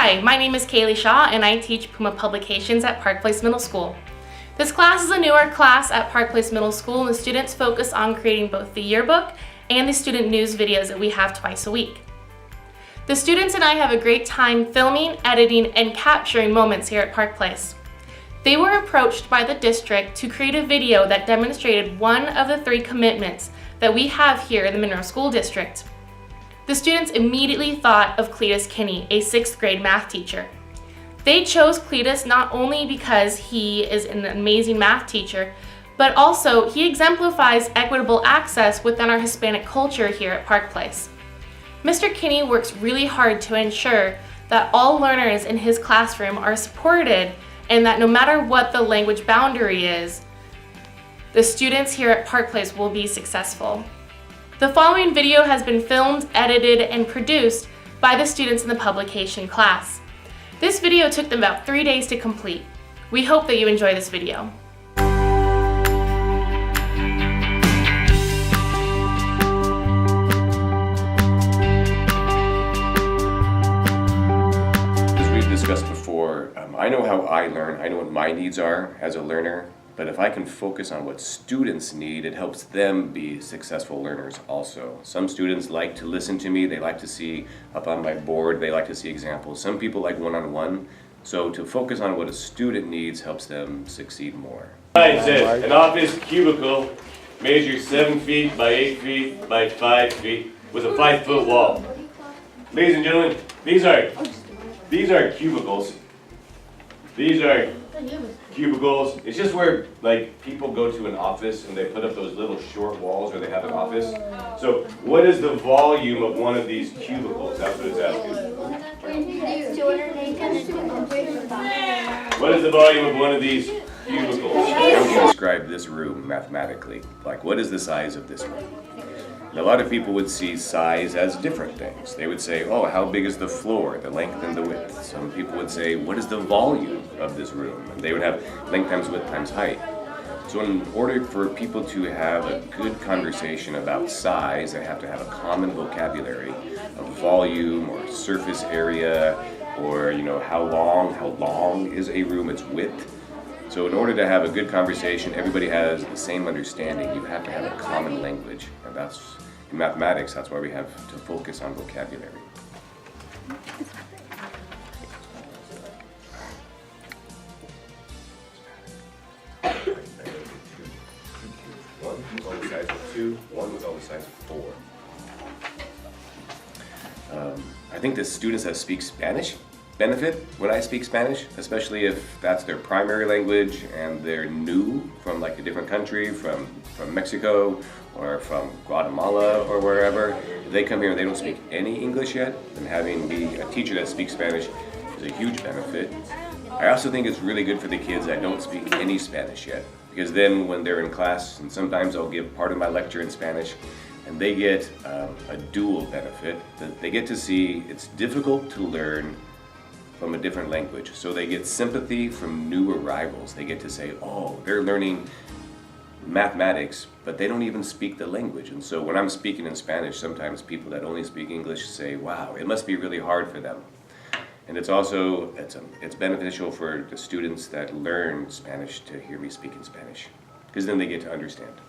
Hi, my name is Kayleigh Shaw and I teach Puma Publications at Park Place Middle School. This class is a newer class at Park Place Middle School, and the students focus on creating both the yearbook and the student news videos that we have twice a week. The students and I have a great time filming, editing, and capturing moments here at Park Place. They were approached by the district to create a video that demonstrated one of the 3 commitments that we have here in the Monroe School District. The students immediately thought of Cletus Kinney, a 6th grade math teacher. They chose Cletus not only because he is an amazing math teacher, but also he exemplifies equitable access within our Hispanic culture here at Park Place. Mr. Kinney works really hard to ensure that all learners in his classroom are supported and that no matter what the language boundary is, the students here at Park Place will be successful. The following video has been filmed, edited, and produced by the students in the publication class. This video took them about 3 days to complete. We hope that you enjoy this video. As we've discussed before, I know how I learn, I know what my needs are as a learner. But if I can focus on what students need, it helps them be successful learners also. Some students like to listen to me, they like to see up on my board, they like to see examples. Some people like one-on-one. So to focus on what a student needs helps them succeed more. It says, an office cubicle measures 7 feet by 8 feet by 5 feet with a 5-foot wall. Ladies and gentlemen, these are cubicles. These are cubicles. It's just where people go to an office and they put up those little short walls where they have an office. So what is the volume of one of these cubicles? That's what it's asking. What is the volume of one of these cubicles? How would you describe this room mathematically? Like, what is the size of this room? And a lot of people would see size as different things. They would say, oh, how big is the floor, the length and the width? Some people would say, what is the volume of this room? And they would have length times width times height. So in order for people to have a good conversation about size, they have to have a common vocabulary of volume or surface area, or how long is a room, its width. So in order to have a good conversation, everybody has the same understanding. You have to have a common language. And that's, in mathematics, that's why we have to focus on vocabulary. One was all the size of 2, 1 was all the size of 4. I think the students that speak Spanish benefit when I speak Spanish, especially if that's their primary language and they're new from a different country, from Mexico or from Guatemala or wherever. If they come here and they don't speak any English yet, then having me a teacher that speaks Spanish is a huge benefit. I also think it's really good for the kids that don't speak any Spanish yet, because then when they're in class, and sometimes I'll give part of my lecture in Spanish, and they get a dual benefit. That they get to see it's difficult to learn from a different language. So they get sympathy from new arrivals. They get to say, oh, they're learning mathematics, but they don't even speak the language. And so when I'm speaking in Spanish, sometimes people that only speak English say, wow, it must be really hard for them. And it's also, it's beneficial for the students that learn Spanish to hear me speak in Spanish, because then they get to understand.